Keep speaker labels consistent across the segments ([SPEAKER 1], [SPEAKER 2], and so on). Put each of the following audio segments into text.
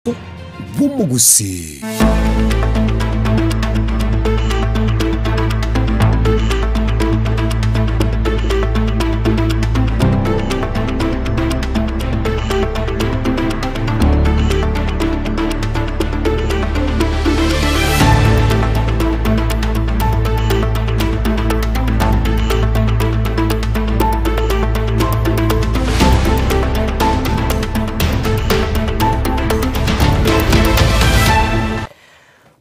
[SPEAKER 1] bw'umugusi.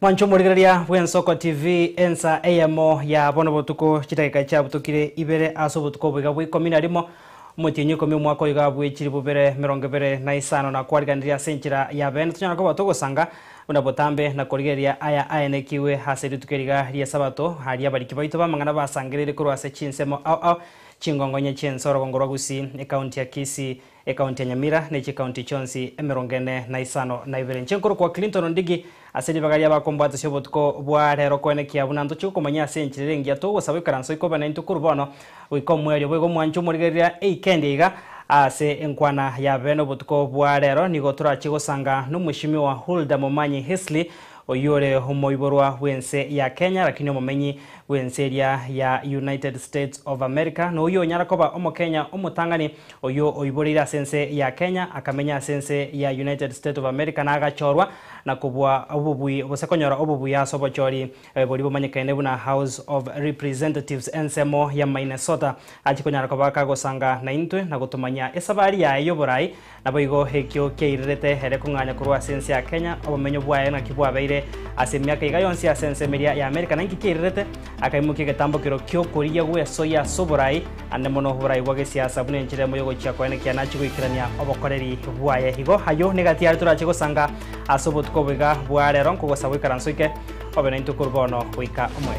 [SPEAKER 2] Mwancho murigereria Wensoko TV ensa AMO ya bono botuko chitaka cha butukire ibere aso butuko bwiga bwi komina rimo mutinyi komi mwako iga bwi chiri bubere merongebere na isano na kwarigandia senchira ya ben tunyana ko batuko sanga una botambe na korigeria aya ayenekiwe haseri tukeriga ria sabato haria bariki baito bamangana basangerere kuru ase chinsemo au chingongonye chensoro gongoro gusi county ya Kisii county ya Nyamira ne county chonsi emerongene na isano na ibere chenkoro kwa Clinton Ndigi asedi bagaria bakombata shobotko bwa rero kwene kia bunanto chukomanya senchire ngia to gosabe karanso ikoba na intukurbono wikomwerio bwego mwancho murigeria eikendiga ase enkwana ya beno botko bwa rero nigo turachigosanga n'umushimi wa Hulda Momanyi Hesley oyore homoiborwa wense ya Kenya lakini omumenyi wenseria ya United States of America no uyo nyarakoba omo Kenya omutangani oyo oiborira sense ya Kenya akamenya sense ya United States of America na agachorwa na kubwa obubui obusekonyora obubui asobochori bori bomanyekane buna House of Representatives ensemo ya Minnesota achikonyarakoba kagosanga na intwe na gutumanya esabari ya yoborai naboigo hekyo keirete here kunganya kurwa sense ya Kenya obumenyo bwaye na kibwa beire ase myaka igayonsi ya sense media ya America nangi keirete akaimuke getambo kiro kyo kuriya gwe soya soborai ande mono borai bwage siasa bune nchire moyo chia kwene kia nachi gwikirania obokoreri bwaye higo hayo negati ari turache gosanga asobotko bega bware ronko gosabwe karansoike obena intukurbono wika omwe.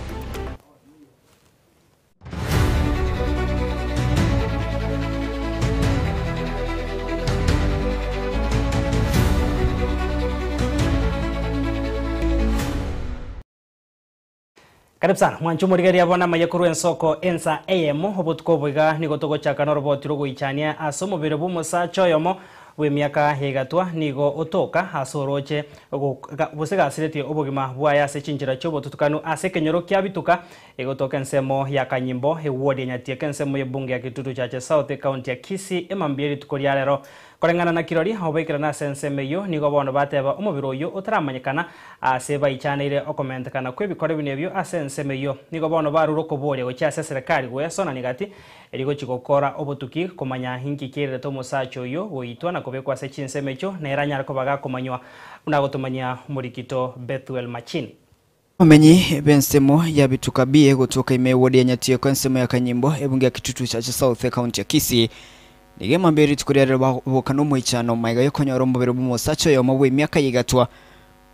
[SPEAKER 2] Karibu sana mwancho murigeria bona mayekuru ensoko ensa AM obutko bwiga nigo togochaka no robot rugoichania asomo bire bumusa choyomo we miaka hegatwa nigo otoka asoroche busega asireti obogima bwaya se chinjira chobo tutukanu ase kenyoro kya bituka egotoka ensemo ya Kanyimbo hewodi nyatie kensemo ye bunge ya Kitutu chache South County ya Kisii emambieri tukoria lero korengana na kirori obekira na sensemeyo nigo bono bateba omubiro yo otaramanyekana ase baichaneire okomentekana kwebikore binebyo asensemeyo nigo bono baruroko bore go cha serikali gwe sona nigati erigo chigokora obotuki komanya hinki kerere to musacho yo goitwa na kobekwa se chinsemecho na eranya ko baga komanywa unagotomanya murikito Bethuel Machini
[SPEAKER 3] Omenyi bensemo ya bituka bie gotoka imewodi ya nyatie konsemo ya Kanyimbo ebunge ya Kitutu chache South County ya Kisii nigema mbere tukurira bokano mwichano maiga yokonyoro mbere bumusacho yo mwe myaka yigatwa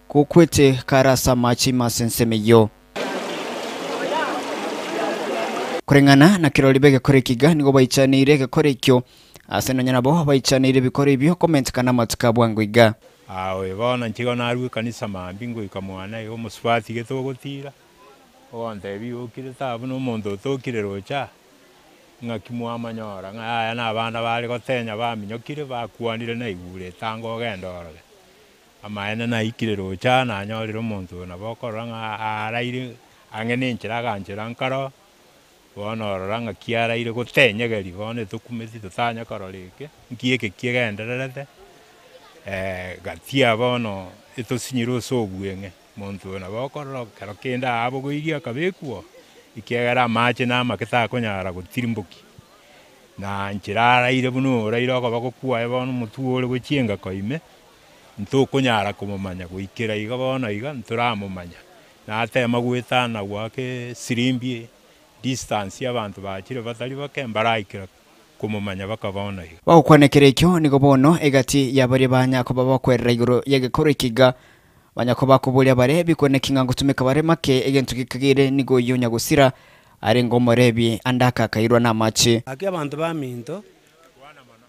[SPEAKER 3] kukwete karasa machi masensemeyo kurengana na kirori bege korekiga nigo baichanire gekorekyo aseno nyana bo baichanire bikore byo comment kana matuka bwangwiga
[SPEAKER 4] awe bona nchigo narwe kanisa mambingo ikamwana yo muswati getogotira onde biukire tabu no mondo tokire rocha ngakimwa manyora ngaya na abana bali gotenya baminyokire bakwanire na igure tango gendorage amaene na ikire rocha na nyoriro muntu na bokora nga araire angene nchira ganchira nkaro bona ranga kiaraire gotenyegeri bone tukumezi tutanya karorike nkieke kiegendererete gatia bono etosinyiro sobwenge muntu na bokora karo kenda abo goigia kabekuo ikiagara mache na maketa konyara gutirimbuki na nchirara ire buno rairo ko bagokua ebono mutu ole gochienga koime nto konyara kumumanya goikira iga bono iga nturamumanya na atema gwetana gwake sirimbi distance y'abantu bakire batari bakembaraikira kumumanya bakabona iga
[SPEAKER 3] bakwanekerekyo nigo bono egati yabari banyako babakwerera igoro yegekorekiga banyako bakubulia bare bikonekinga gutumika bare make egentu kikagire nigo yonya gusira ari ngomorebi andaka kairwa na machi
[SPEAKER 5] ake abantu baminto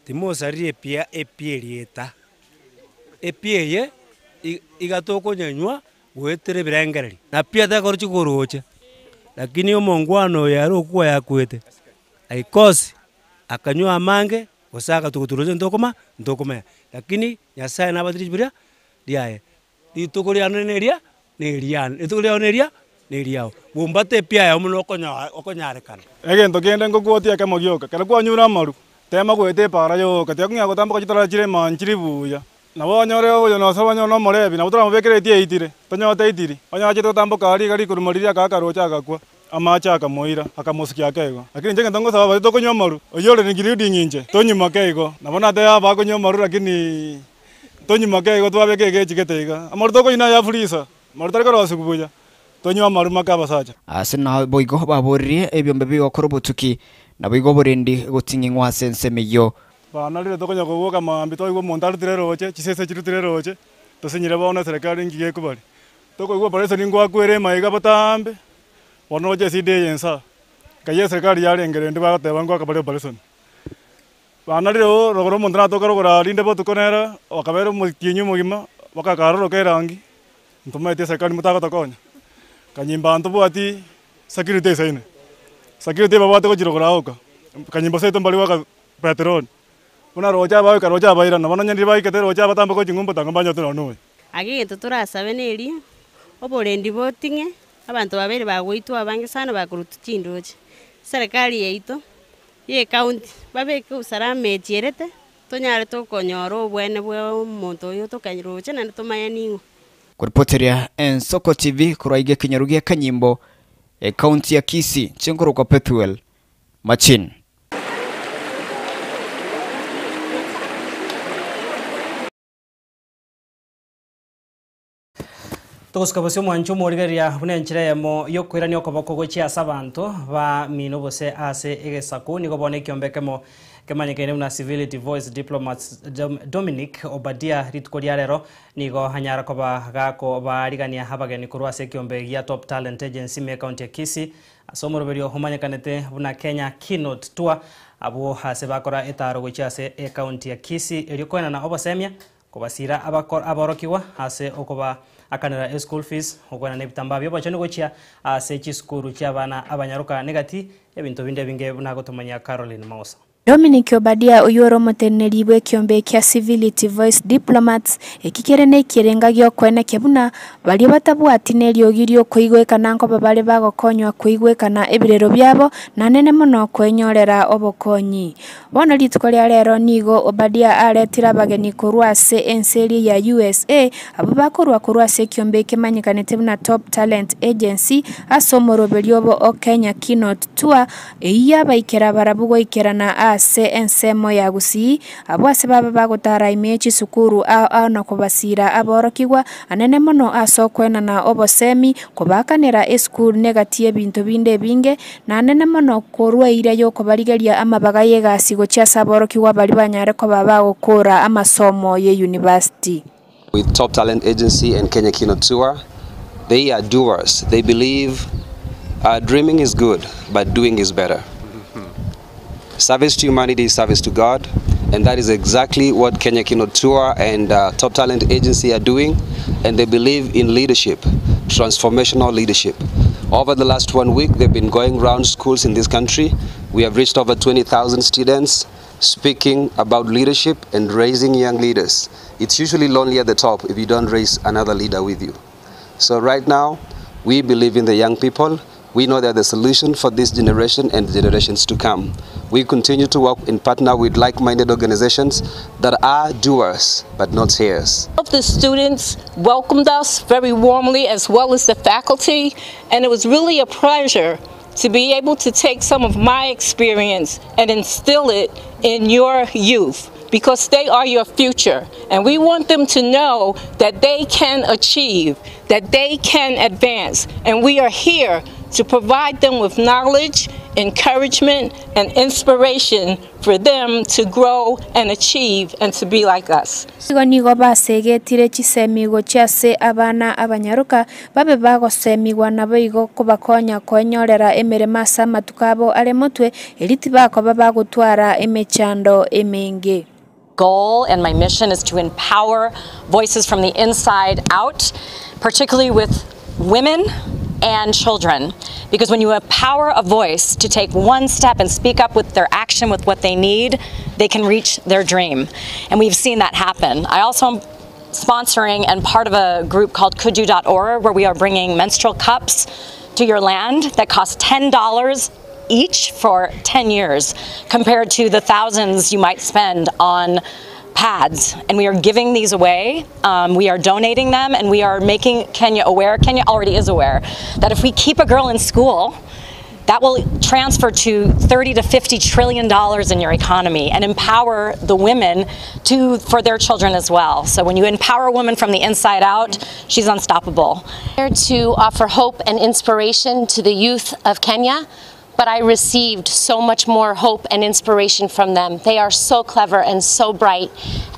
[SPEAKER 5] timosarire pia epierieta epieye igatoko nyanywa gwetere birengereri na pia takoruchi kurocha lakini omongwano yaro kuwa yakwete aikosi akanywa mange osaka tukuturoje ndokoma lakini nyasaye nabadirije biria riae rituko rianeneria ni rian rituko rianeria ni riao bumbate pia ya muno okonyarekana
[SPEAKER 1] egento kende ngokuotia kama gioka kala kwa nyura maru tema gwete para yo katia kunya gotamba ko chitara chire manchiri buya na wonyore oyo no sabanyo no morebi na utura mubekere tie itire tonyote itiri onya chito tamboka ari gari kurumuriria kaka rocha gakwa amacha akamoira akamusikia kego lakini njenga tongo sababu to kunywa maru oyore ni girudi nyinje tonyuma kego nabona te aba kunywa maru lakini tonyuma kego twabeke chiketega amaru to kunyina ya fulisa maru tareka rosikubuya tonywa maru makabasacha
[SPEAKER 3] asina boigo baborire ebyombe bigokora butuki na boigo borendi gutingingwa sensemeyo
[SPEAKER 1] bana rire tokonya kubuka mambi toigwo montarutire roche chisese chirutire roche tosinyire bona serikali ngiye kubari tokoigwo parese ningwa kwere maiga batambe bono je side yensa kaye serikali yarengere ndi bagateba ngwa kabare parese bana rire rogoro montana tokorogora rinde botukonera wakabero mutinyu mugima bakakaroro kerangi ntumete serikali mutagatokonya kanyimba ntubu ati security saine security babate ko jirogora oka kanyimba seto mbali waka petrol una roja bawe karoja baira na bananya ndibai kete roja batambe ko jingumba tangambanya to no
[SPEAKER 6] agi gento turasabe neri oborendi botinge abantu babere bagwitwa abange sana bakurutu chindoje serikali yeito ye county babeke usalama etierete tonyare tokonyoro obwene bwa omonto yo tokanyiroche na tomanya ningo
[SPEAKER 3] kuripoteria Ensoko TV kuraige kinyarugia kanyimbo county ya Kisii chengoro kwa Pethuel Machin.
[SPEAKER 2] Togosikabosio mwancho morigeria bune nchire yamo yokwirania okoboko gochia sabanto ba mino bose ase egesaku nigo bone kiombekemo kemanyekene na Civility Voice Diplomats Dominic Obadia ritkoria rero nigo hanyara koba gako barigania abageni kurwa se kiombe gia Top Talent Agency me county ya Kisii asomoroberio humanyekanete buna Kenya Keynote Tour abo hase bakora etaro gochia se county ya Kisii erikoena na obasemia kobasira aborokiwa hase okoba akanera school fees okwana nebitamba byo bachane gochia ase chiskuru cy'abana abanyaruka negati ebintu binde binge nagotomanya Caroline Mausa.
[SPEAKER 7] Dominic Obadia uyoro moteneri bwe kiombe kya Civility Voice Diplomats ekikerene kirenga gyo kwene kebuna bali batabwati neryo girio kuigweka nanko babale bagokonywa kuigweka ebirero byabo nanene muno kwenyorera obokonyi bono litko lya lero nigo Obadia aletira bageni kurwa se enseri ya USA abo bakorwa kurwa se kiombe kemanyikanete buna Top Talent Agency asomoroberyobo o Kenya Keynote Tour iya baikera barabugo ikerana ase ensemo ya Gusii abwase baba bagotara imechi sukuru na kubasira aborokigwa anene muno asokwena na obosemi kubakanira school negatie bintu binde binge na anene muno korwa ire yo kubarigeria amabaga yegasigo cha saborokigwa bali banyare ko baba gukura amasomo ye university.
[SPEAKER 8] With Top Talent Agency and Kenya Keynote Tour, they are doers. They believe dreaming is good, but doing is better. Service to humanity is service to God, and that is exactly what Kenya Keynote Tour and Top Talent Agency are doing, and they believe in leadership, transformational leadership. Over the last 1 week, they've been going around schools in this country. We have reached over 20,000 students speaking about leadership and raising young leaders. It's usually lonely at the top if you don't raise another leader with you. So right now, we believe in the young people. We know they're the solution for this generation and the generations to come. We continue to work in partner with like-minded organizations that are doers, but not sayers.
[SPEAKER 9] The students welcomed us very warmly, as well as the faculty, and it was really a pleasure to be able to take some of my experience and instill it in your youth, because they are your future, and we want them to know that they can achieve, that they can advance, and we are here to provide them with knowledge, encouragement, and inspiration for them to grow and achieve and to be like us.
[SPEAKER 7] Nigo basegetire chisemigo chase abana abanyaruka babe bagosemiwa nabo igo kubakonya konyorera emirema sama tukabo ale mutwe eliti bako babagutwara emechando emenge.
[SPEAKER 10] Goal and my mission is to empower voices from the inside out, particularly with women and children, because when you empower a voice to take one step and speak up with their action, with what they need, they can reach their dream, and we've seen that happen. I also sponsoring and part of a group called Kuju.org, where we are bringing menstrual cups to your land that cost $10 each for 10 years, compared to the thousands you might spend on pads. And we are giving these away, we are donating them, and we are making Kenya aware. Kenya already is aware that if we keep a girl in school, that will transfer to $30 to $50 trillion in your economy and empower the women for their children as well. So when you empower a woman from the inside out, she's unstoppable.
[SPEAKER 11] Here to offer hope and inspiration to the youth of Kenya, but I received so much more hope and inspiration from them. They are so clever and so bright,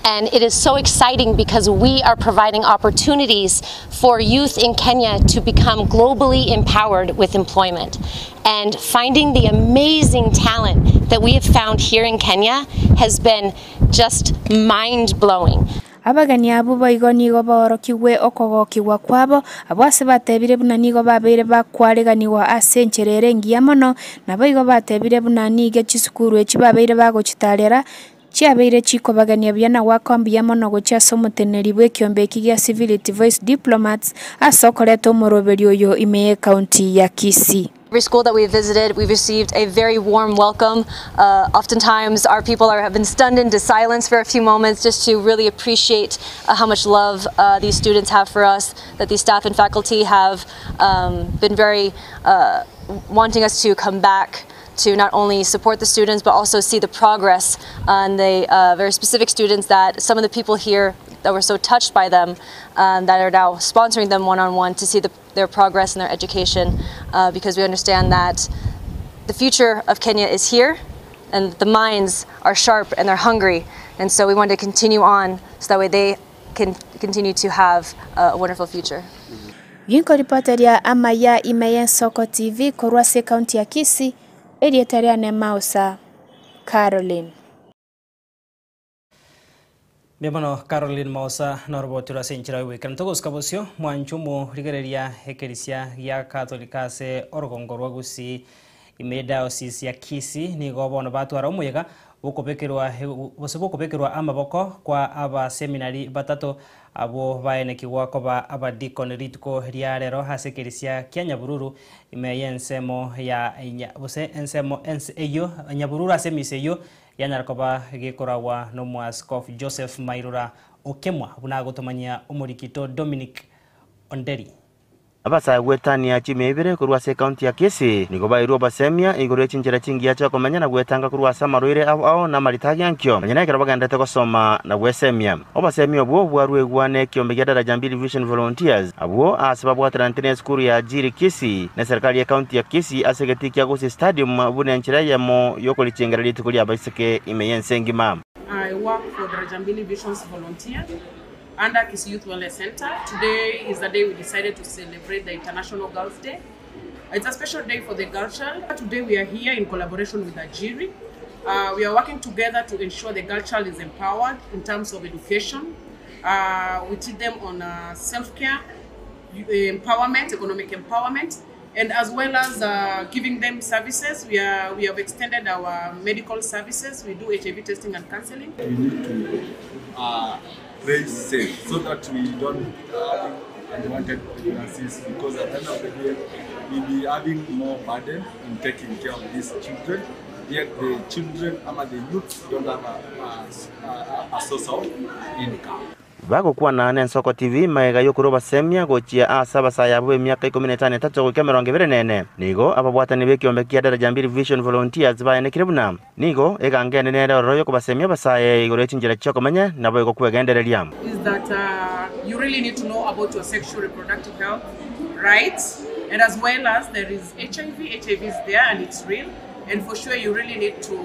[SPEAKER 11] and it is so exciting because we are providing opportunities for youth in Kenya to become globally empowered with employment. And finding the amazing talent that we have found here in Kenya has been just mind-blowing.
[SPEAKER 7] Abagani abo baigo nigo baorokiwe okogokiwa kwabo abwase batebire buna nigo babeire bakwareganiwa ase encherere ngiya mono na baigo batebire buna nige chisukuru echibabeire bagochitarera chiabeire chikobagania byana wakwambia mono gochaso muteneri bwe kyombeki gya Civility Voice Diplomats asokoreto moroberi oyo imeye county ya Kisii.
[SPEAKER 10] Every school that we've visited, we've received a very warm welcome. Oftentimes our people have been stunned into silence for a few moments just to really appreciate how much love these students have for us, that these staff and faculty have been very wanting us to come back to not only support the students but also see the progress and the very specific students that some of the people here that were so touched by them that are now sponsoring them one-on-one to see their progress in their education, because we understand that the future of Kenya is here and the minds are sharp and they're hungry, and so we want to continue on so that way they can continue to have a wonderful future.
[SPEAKER 7] Yinko reporter ya Amaya Imeye Soko TV Korwase County ya Kisii, editor ne Mausa Caroline.
[SPEAKER 2] Bemano Caroline Mausa norbotura senchira weekend togos kabosio mwanchumo rigereria hekerisia ya Katolika se orgongorwa gusi imediocese ya Kisii ni gobono batwara umuyega bukobekerwa amaboko kwa aba seminari batato abo baenekiwa koba abadikon ritko riarero hasekerisia kya Nyabururu imeyensemo ya ensemo eyo Nyabururu asemiseyo yanarkoba gikorawa no mwaskof Joseph Mairura Okemwa bunagotomanya umurikito Dominic Onderi.
[SPEAKER 12] Abasa gwetania chimebere kurwase county ya Kisii niko bairwa basemia igoro chinjira chingia cha komanya na gwetanga kurwasa maroire ao na maritagi yankyo manyana ikara bagandete gusoma na gwesemia obasemia obwo bwarwe gwane kyombe gya daraja mbili vision volunteers abwo asbabu atrantene skuru ya Jiri Kisii na serikali ya county ya Kisii asegetikia gusi stadium bune nchira ya mo yokolichenga litukuli abaiseke imeyensengi mam.
[SPEAKER 13] I work for Daraja Mbili Visions Volunteer under Kisii Youth Wellness Center. Today is the day we decided to celebrate the International Girls' Day. It's a special day for the girl child. Today we are here in collaboration with Ajiri. We are working together to ensure the girl child is empowered in terms of education. We teach them on self-care, empowerment, economic empowerment, and as well as giving them services. We have extended our medical services. We do HIV testing and counseling.
[SPEAKER 14] We need to raise safe so that we don't have unwanted pregnancies, because at the end of the day we'll be having more burden in taking care of these children, yet the children and the youth don't have a source of income.
[SPEAKER 12] Bako kuwa na Nensoko TV maega yokuroba semia gochia asaba sayabwe miaka 15 tatu kwa meronge bere nene nigo ababwata nibeki ombekia Daraja Mbili Vision Volunteers baene kirebuna nigo egangene nere royo kuba semia basaye igoro chinjira choko manya nabo ego kwegendereria
[SPEAKER 13] is that you really need to know about your sexual reproductive health rights, and as well as there is HIV is there and it's real, and for sure you really need to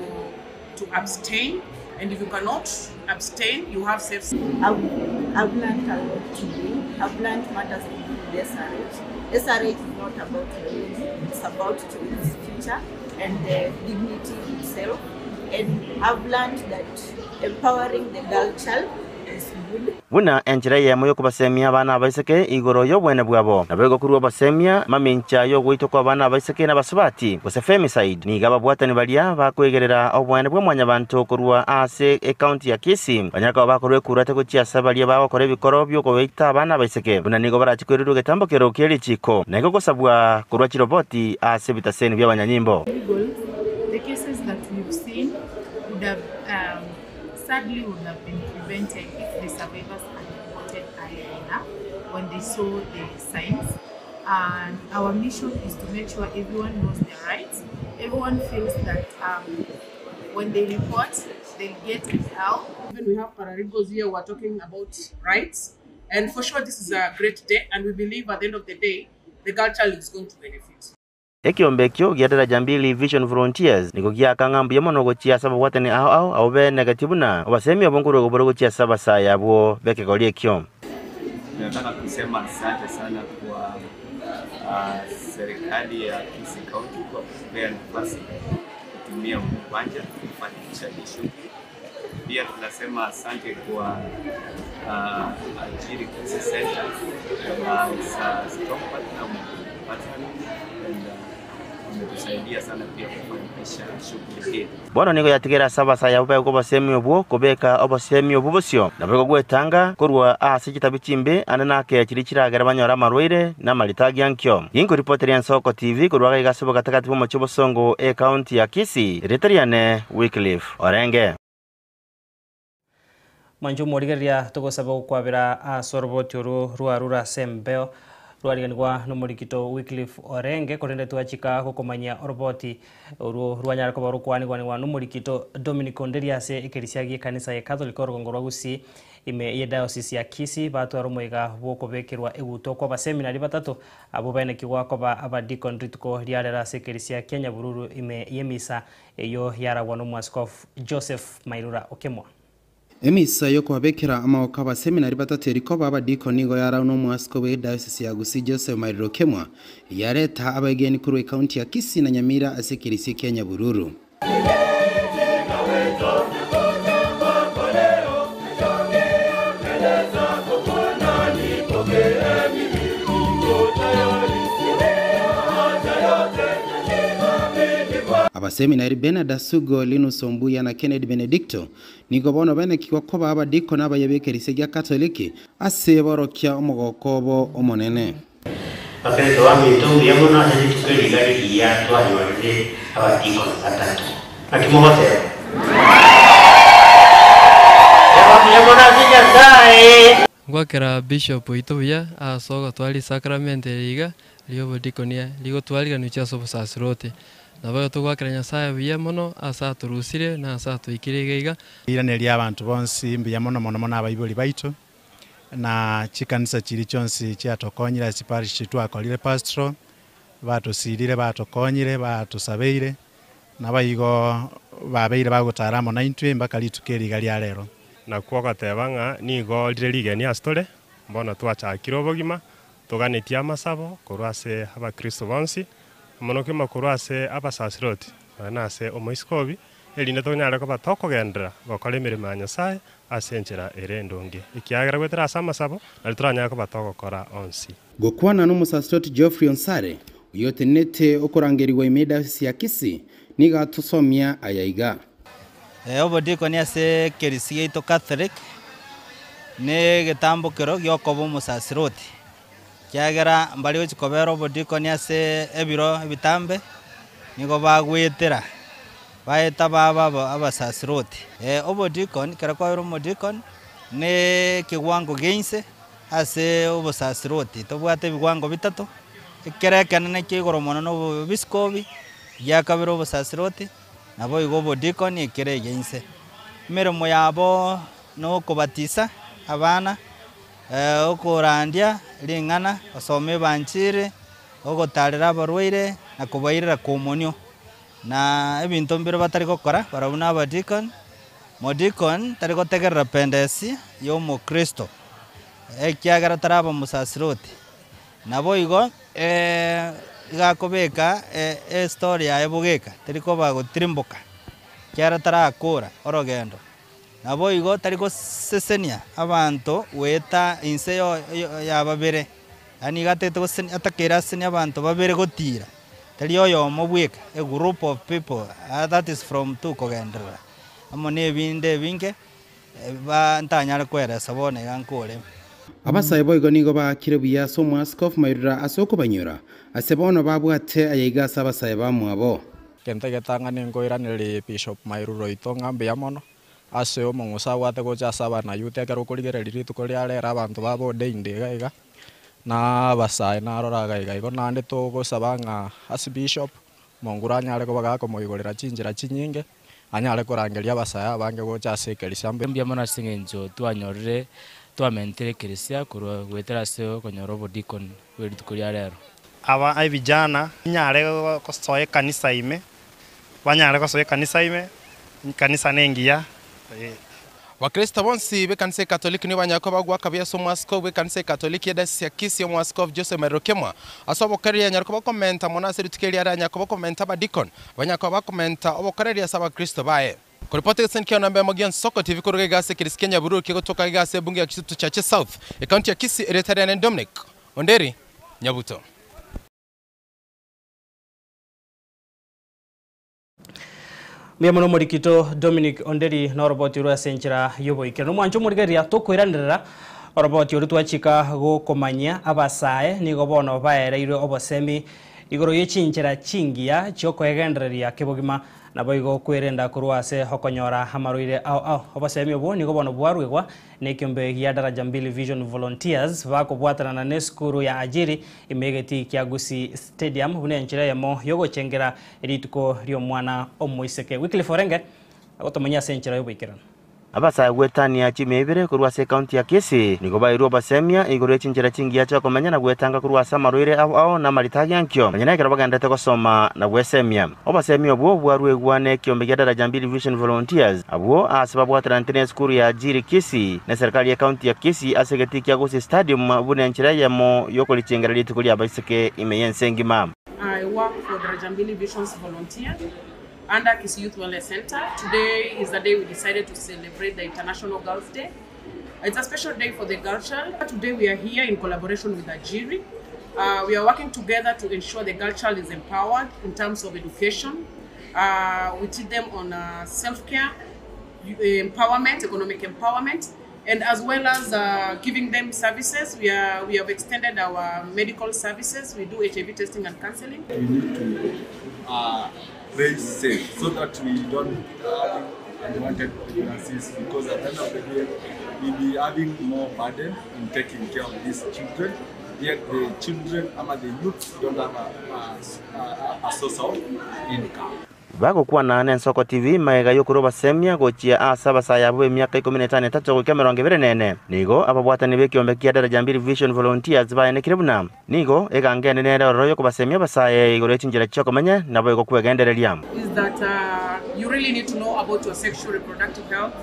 [SPEAKER 13] abstain. And if you cannot abstain, you have safe.
[SPEAKER 15] I've learned a lot today. I've learned matters to do with SRH. SRH is not about religion, it's about children's future and the dignity itself. And I've learned that empowering the girl child is good.
[SPEAKER 12] Buna enchira yemo yo kubasemia bana baiseke igoro yo bwene bwabo nabego kurwa basemia mamincha yo gwito kwa bana baiseke na basubati gose femicide ni gaba bwatani balia bakwegerera obwene bwa mwanya bantu kurwa ase account ya Kisii banyaka bakorwe kurate kuchia sabalia bawo kore bikoro byo koita bana baiseke buna nigo barachikweruru getambo kero keri chiko nego gosabwa kurwa chiroboti ase bitaseni bya banyanyimbo.
[SPEAKER 16] The cases that we've seen would have sadly would have been prevented if the survivors had reported earlier enough when they saw the signs. And our mission is to make sure everyone knows their rights. Everyone feels that when they report, they'll get help.
[SPEAKER 13] Even we have paralegals here who are talking about rights. And for sure, this is a great day. And we believe at the end of the day, the girl child is going to benefit.
[SPEAKER 12] Ekiombekyo giatera jambili Vision Volunteers niko giaka ngambu yamono gochia saba watani au be negative na obasemi obonguru goboro gochia saba saya bo beke golie kyo.
[SPEAKER 17] Nataka kusema asante sana kwa serikali ya Kisii County kwa kupea nafasi kutumia uwanja kufanikisha shughuli. Pia tunasema asante kwa Ajiri Kisii Center na strong partner kusaidia sana pia kufanikisha shughuli hii.
[SPEAKER 12] Bono niko yatigera saba saya ube ko basemi obwo kobeka obasemi obubosyo nabego gwetanga kurwa ase kitabichimbe anana ke kirikiragera banyora marwire na malitagi yankyo. Ingo reporter ya Nsoko TV kurwa gasebo katakati mu Chibosongo account ya Kisii Retariane Wycliffe Orenge.
[SPEAKER 2] Manju morigeria tugosaba kwabira asorboti ruarura sembeo rwariganirwa n'umurikito Wycliffe Orenge korende twachika gukomanya orboti rwanyara ko barukwanirwa n'umurikito Dominic Onderiase ikerisiagie kanisa ya Catholic Rugongo rwa Gusii ime ye diocese ya Kisii batwara umwega bwoko bekerwa eguto kwa baseminari batatu abo benekirwa ko abadikon rituko ryarera sekerisia Kenya bururu ime yemisa eyo yaragwa n'umwaskofu Joseph Mairura Okemwa.
[SPEAKER 18] Emisa yo kwabekera amaoka abaseminari batatu eriko babadikoni ngo yara no mwasko we diocese ya Gusii Joseph Mairura Okemwa yareta abageni kuri county ya Kisii na Nyamira asekirisi Kenya bururu. Abaseminari Benard Sugo, Linus Ombuya na Kennedy Benedicto nigo bono benekirwa ko babadiko n'abayebekerisi ya Katoliki ase borokya omugokobo omonene.
[SPEAKER 19] Bakristo bamitungu yabono ase tukeli ya twanyolere abadiko batatu. Akimobotero.
[SPEAKER 20] Gwakera Bishop Itobuya asoga twali sacrament liga liyo dikonia ligo twali nucha sobo sacerdote. Nabayo tugwakira Nyasaye biya mono asa turusire na asa tuikirigeiga
[SPEAKER 21] iraneri abantu bonsi mbiya mono mono abayiboli baitu na chikanisa chiri chonsi cyatokonyira parish twakolire pastoral batusirire batokonyire batusabeire nabayigo babeire bagutaramo 90 mbaka litukeriga lya lero
[SPEAKER 22] na kwogotebanga nigo liregeni astore mbona twachakira obogima tuganetia amasabo kurwase abakristo bonsi mono kima kurwase abasasiroti nase omoiskobi elinde tonyara ko batokogendera bakole mirimo ya Nyasaye asenchera erendonge ikiagera gwetera amasabo alitranya ko batokokora onsi
[SPEAKER 18] gokwana n'umusasiroti Geoffrey Onsare uyotenete okorangeriwa imeda ya Kisii niga tusomia ayaiga
[SPEAKER 23] obodiko ni ase kerisiye to Catholic ne getambo kero yokobo musasiroti kiagera mbali ochikobera obodiko ni ase ebiro ebitambe nigo bagwetera baeta baba abasasiroti obodikon kera kwa omodikon ne kiwango geinse ase obosasiroti tobwate biwango bitatu kerekana ne kigoro mono no biskobi yakabira obosasiroti nabo igo obodikon ekere geinse mirimo yabo no kubatisa abana okurandia lingana osome banchire ogotarira abarwaire na kubairira komunyo na ebintu mbiro batari gukora barabuna abadikon modikon tari gutegerera pendesi yo mu Kristo ekiagara taraba musasiroti nabo igo igakobeka story ya ebugeka tari ko bagotirimbuka kiara tarakura orogendo nabo igo tariko sesenia abantu weta inse ya babere yani gatete gosenia atakera senia abantu babere gotira tari oyo mobweka a group of people that is from two kogendera amone binde binge ba ntanyara kwera sabone gankole
[SPEAKER 18] abasaye boigo nigo bakire buya so mwaskof mayura asoko banyura asebono babwate ayiga sabasaye bamwabo
[SPEAKER 1] kente getangane ngoiranire Bishop Mairuro itongambe yamono ase omongusa wate gocha sabana yute kero kuligere liritu kuliarera abantu babo deindega na basaye naroraga igo nande to gosabanga as Bishop mongura nyale ko baga ko moigorera chinjira chinyinge anyale korangeria basaya bange gocha sekelisa mbia mona singenjo twanyorire twamentere kirisia kurwa gwetera seo konyoro deacon weritu kuliarero
[SPEAKER 22] aba ai vijana nyale kosoe kanisa ime banyale kosoe kanisa nengia
[SPEAKER 4] Wakristo bonsi be kanisa Katoliki ni banyako bagwa kabya so mwasko be kanisa Katoliki ya dasi ya kisi ya mwasko Jose Merokemwa asobo kariya nyarko ba komenta monasiri tukeli ara nyako ba komenta ba deacon banyako ba komenta obo kariya saba Kristo bae kuripoti senkia namba ya Mogian Soko TV kuruge gase Kris Kenya Buru kutoka gase bunge ya Kisutu Chache South county ya Kisii Eritrea Dominic Onderi Nyabuto.
[SPEAKER 2] Miamono morikito Dominic Onderi na roboti rwa senchira yobo ikero mwanjo murigeria tukwiranirira roboti uri twachika gukomanya abasae nigo bono baereire obosemi igoro yechinchira chingia chokwegendereria kibogima nabo igo kwirenda kurwase hokonyora hamaruire au obosemi obo nigo bono bwarwegwa nekiombe ya daraja 2 Vision Volunteers bakobwatana na neskuru ya ajiri imegeti Kiagusi Stadium bunenchira yamo yogo chengera erituko ryo mwana omuiseke weekly forenge agotomanya senchira yobikirana
[SPEAKER 12] abasa gwetania chimebere kurwase county ya Kisii nigo bairwo basemia igoro chinjira chingia cha komanya na gwetanga kurwasa maruire au na maritagi ankyo manyana kero bagandete gosoma na gwesemia obasemia obwo bwarwegwane kiombe ya daraja 2 Vision Volunteers abwo asbabu atrantene school ya ajiri Kisii na serikali ya county ya Kisii asegeti Kiagusi Stadium bunenchira yamo yoko lichengera litukuli abaiseke imeyensengima.
[SPEAKER 13] I work for Daraja 2 Visions Volunteer under Kisii Youth Wellness Center. Today is the day we decided to celebrate the International Girls' Day. It's a special day for the girl child. Today we are here in collaboration with Ajiri. We are working together to ensure the girl child is empowered in terms of education. We teach them on self-care, empowerment, economic empowerment, and as well as giving them services. We have extended our medical services. We do HIV testing and counseling.
[SPEAKER 14] We need to raise safe so that we don't have unwanted pregnancies, because at the end of the day we'll be having more burden in taking care of these children, yet the children and the youth don't have a source of income.
[SPEAKER 12] Bago kuwa na Nensoko TV maega yokuro basemia gochia asaba sayabu miaka 15 tatu kwa mirongo 24 nigo ababwatani bekiombe kia daraja 2 Vision Volunteers baene kirebuna nigo egangene nere royo kubasemia basaye igoro chinjira chokomanya nabo ego kwegendereria
[SPEAKER 13] is that you really need to know about your sexual reproductive health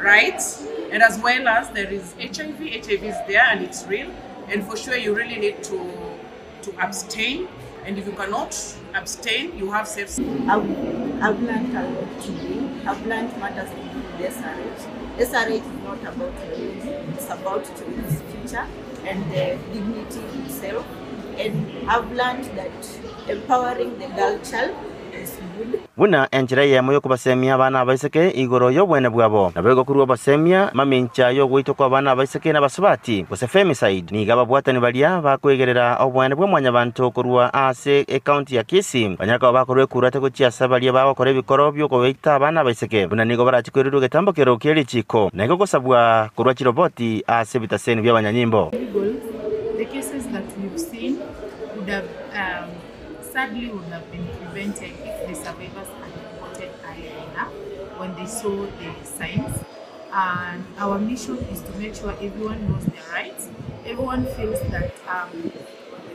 [SPEAKER 13] rights, and as well as there is HIV is there and it's real, and for sure you really need to abstain. And if you cannot abstain, you have safe.
[SPEAKER 15] I've learned a lot today. I've learned matters to do with SRH. SRH is not about religion, it's about its future and the dignity itself. And I've learned that empowering the girl child is good.
[SPEAKER 12] Buna enchira ya moyo kubasemia bana baiseke igoro yo bwene bwabo nabego kuruwa basemia mamincha yo gwito kwa bana baiseke na basubati gose femicide ni gaba bwatani balia bakwegerera obwene bwa mwanya bantu kuruwa ase account ya Kisii banyaka bakorwe kurate ko chiasa balia bakore bikoro byo ko bita bana baiseke buna nigo barachikwerero getambo kero kiri chiko nego kosabwa kurwa chiroboti ase bitaseni bya banyanyimbo.
[SPEAKER 16] The cases that we've seen would have sadly would have been prevented if the survivors had reported earlier enough when they saw the signs. And our mission is to make sure everyone knows their rights. Everyone feels that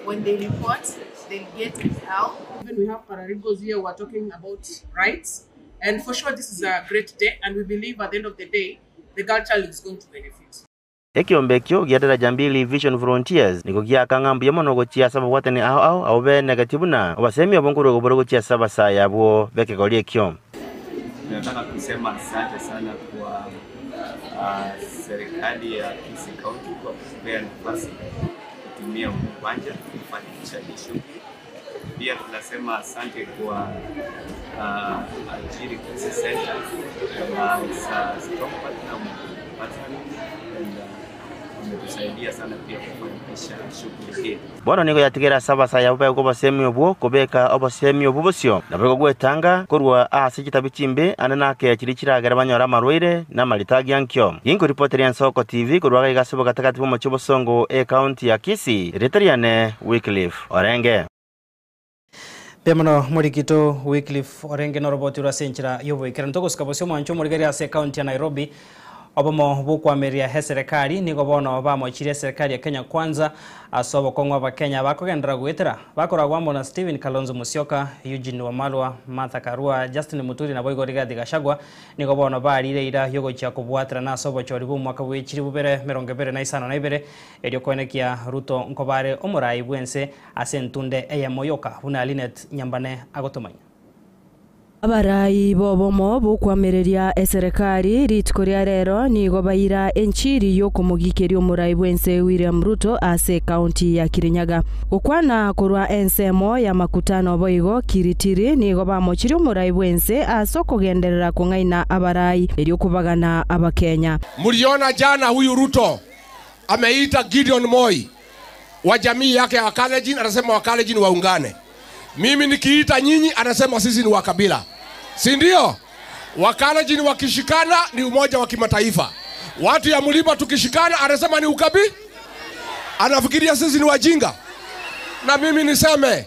[SPEAKER 16] when they report, they'll get help.
[SPEAKER 13] Even we have paralegals here who are talking about rights, and for sure this is a great day, and we believe at the end of the day, the girl child is going to benefit.
[SPEAKER 12] Ekiombekyo gya daraja 2 Vision Volunteers niko gya kangambu yamono gochia saba watene au be negative na obasemi obongoro goboro gochia saba saya bwo beke golie kyo.
[SPEAKER 17] Nataka kusema asante sana kwa serikali ya Kisii County kwa kupea nafasi kutumia uwanja kufanikisha shughuli. Pia tunasema asante kwa Algeria Crisis Center. It's a strong partner and wametusaidia sana pia kufanikisha shughuli hii.
[SPEAKER 12] Bono nigo yatigera sabasa ya upe ko basemi obo kobeka obasemi obo bosio nabego gwetanga korwa ase kitabu chimbe anana ke chirichira garabanyora marwire na malitagi yankyo yinko reporter ya Nsoko TV korwa gasebo katakati mu chobo songo county ya Kisii Retariane Wycliffe Orenge
[SPEAKER 2] Pemano Murikito Wycliffe Orenge no roboti urasenchira yobo ikiranto kusikabosyo mwancho murigari ase county ya Nairobi obomo bukwameria serikali nigo bono bamochire serikali ya Kenya Kwanza asobo kongwa ba Kenya bakogendera gwetera bakoragwamo na Stephen Kalonzo Musyoka, Eugene Wamalwa, Martha Karua, Justin Muturi na Boygo Rigathi Gachagua nigo bono barire ira yogo chia kubwatira na asobo chori bu mwaka w'ekiri bubere 2022 erio konekia Ruto nkobare omurai bwense asentunde eyamoyoka buna Linet Nyambane agotomanya.
[SPEAKER 3] Abarai bobomo bukwamereria eserikali ritiko ria rero nigo baira enchiri yokumugikeria omurai bwense William Ruto ase county ya Kirinyaga gukwana kurwa ensemo ya makutano boigo Kiritiri nigo bamochiri omurai bwense asokogenderera kung'aina abarai erio kubagana abakenya.
[SPEAKER 5] Muliona jana huyu Ruto ameita Gideon Moi wa jamii yake ya Wakalenjin, anasema Wakalenjin waungane. Mimi nikiita nyinyi anasema sisi ni wakabila. Si ndio? Wakalenjin wakishikana ni umoja wa kimataifa. Watu ya Mlima tukishikana anasema ni ukabila. Anafikiria sisi ni wajinga. Na mimi niseme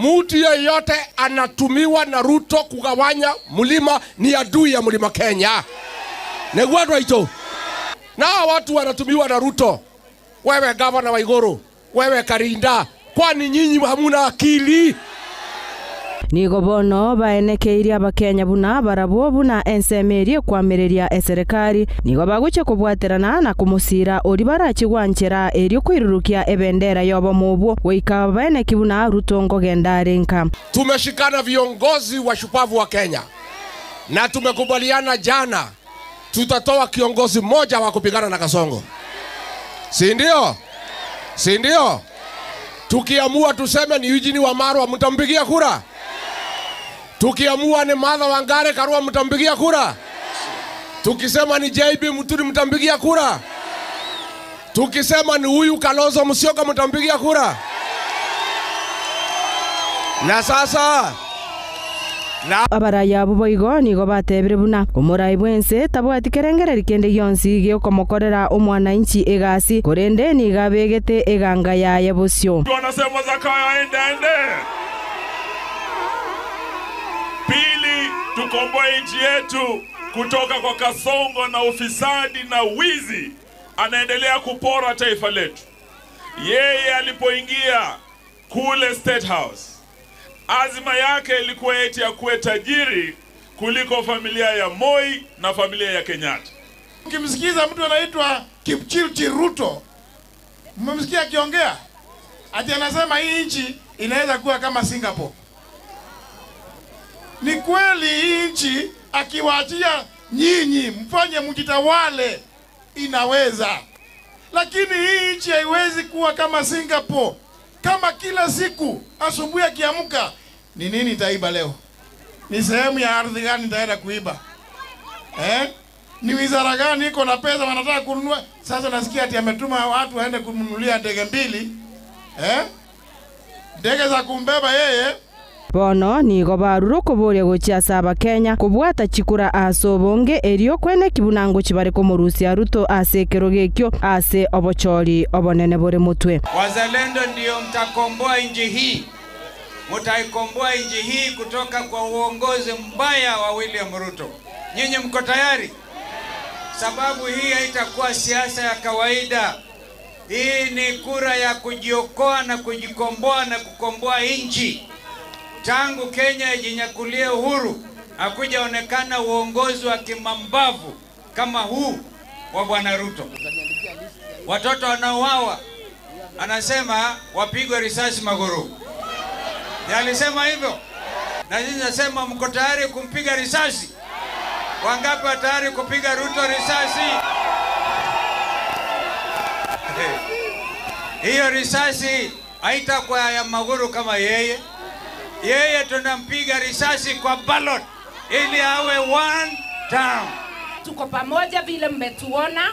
[SPEAKER 5] mtu yeyote anatumiwa na Ruto kugawanya Mlima ni adui ya Mlima Kenya. Negwadwa ito. Na watu wanatumiwa na Ruto. Wewe gavana wa Igoro, wewe Karinda, kwani nyinyi hamuna akili?
[SPEAKER 3] Nigo bono baenekeiria abakenya buna barabo buna ensemerie kwamereria eserikali nigo baguche kubwaterana na kumusira ori barachigwanchera erio kwirurukia ebendera yobo mubwo weika baeneki buna Ruto ngogenda renka.
[SPEAKER 5] Tumeshikana viongozi wa shupavu wa Kenya na tumekubaliana jana tutatoa kiongozi mmoja wa kupigana na Kasongo. Si ndio? Si ndio? Tukiamua tuseme ni Eugene Wamalwa mtampigia kura? Tukiamua ni Martha Wangare Karua mtampigia kura? Tukisema ni JB Muturi mtampigia kura? Tukisema ni huyu Kalonzo Musyoka mtampigia kura? Na sasa
[SPEAKER 3] abaraya boboigo nigo batebire buna omurai bwense tabwati kerengereri kende yonsi gyokomokorera omwana inchi egasi korende nigabegete eganga yaye bosyo.
[SPEAKER 6] Wanasema Zakayo ende. Pili, tukomboe nchi yetu kutoka kwa kasongo na ufisadi na wizi. Anaendelea kupora taifa letu. Yeye alipoingia kule State House, azima yake ilikuwa eti ya kuwe tajiri kuliko familia ya Moi na familia ya Kenyatta.
[SPEAKER 24] Ukimsikiza mtu anaitwa Kipchirchir Ruto, mmemsikia akiongea? Ati anasema hii nchi inaweza kuwa kama Singapore. Ni kweli hii nchi akiwaachia nyinyi mfanye mjitawale inaweza. Lakini hii nchi haiwezi kuwa kama Singapore. Kama kila siku asubuhi akiamka ni nini nitaiba leo? Ni sehemu ya ardhi gani nitaenda kuiba? Ni wizara gani iko na pesa wanataka kununua? Sasa nasikia ati ametuma watu waende kumnunulia ndege mbili. Ndege za kumbeba yeye.
[SPEAKER 3] Bono nigo baruro kuburia guchiasa abakenya kubwata chikura asobonge erio kwene kibunango chibare komurusia Ruto ase kerogekyo ase obochori obonene bore mutwe.
[SPEAKER 25] Wazalendo ndio mtakomboa nchi hii. Mtaikomboa nchi hii kutoka kwa uongozi mbaya wa William Ruto. Nyinyi mko tayari? Sababu hii haitakuwa siasa ya kawaida. Hii ni kura ya kujiokoa na kujikomboa na kukomboa nchi. Tangu Kenya ijinyakulie uhuru, hakujaonekana uongozi wa kimambavu kama huu wa Bwana Ruto. Watoto wanaouawa anasema wapigwe risasi Maguru. Alisema hivyo. Na sisi nasema mko tayari kumpiga risasi? Wangapi tayari kupiga Ruto risasi? Hiyo risasi haitakuwa ya Maguru kama yeye. Yeye tunampiga risasi kwa ballot ili awe one term.
[SPEAKER 7] Tuko pamoja vile mmetuona,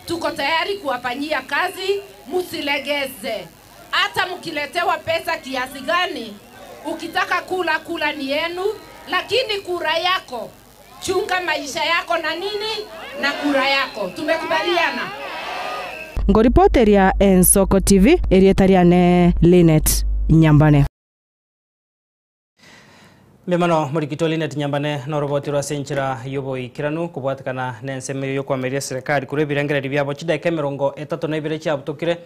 [SPEAKER 7] tuko tayari kuwafanyia kazi, musilegeze. Hata mkiletewa pesa kiasi gani, ukitaka kula ni yenu, lakini kura yako, chunga maisha yako na nini na kura yako. Tumekubaliana.
[SPEAKER 3] Ngoripoteria Ensoko TV erietariane Linet Nyambane.
[SPEAKER 2] Memano murikito Linet Nyambane no roboti rwa senchira yobo ikiranu kubwatakana nenseme yo kwameria serikali kure birengera byabo chidake 32 cha butokire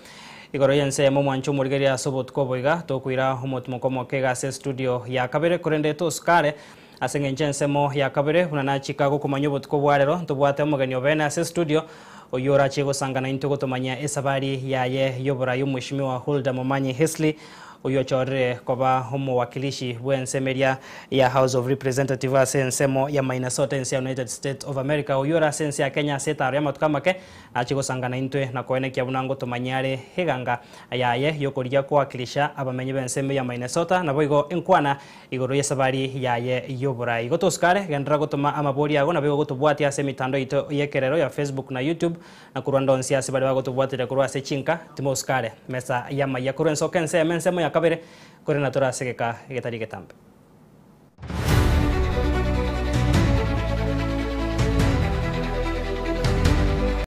[SPEAKER 2] igoro yense mo mwancho murigeria sobot ko boiga to kuira homotmo komo kega se studio ya kabere kurende to skare asenge nsemo ya kabere unana Chicago kumanyobot ko bwarero to bwate omugani obena se studio oyora chego sangana into gotomanya esabari yaye yobora y'umwishimiwa Hulda Momanyi Hesley uyo chore koba homo wakilishi bwensemeria ya House of Representative asensemo ya Minnesota in United States of America uyora sense ya Kenya seta ya matukamake achigo sangana intwe na koene kya bunango tomanyare heganga yaye yokoria ko wakilisha abamenye benseme ya Minnesota na boigo enkwana igoro yesabari yaye yobora igotoskare gendra gotoma amabori yago na boigo gotobwati ase mitando ito yekerero ya Facebook na YouTube na kurwanda onsia sibari bagotobwatire kurwa se chinka timoskare mesa ya maya kurenso kense mensemo ya kabere kore natora segeka getari getambe.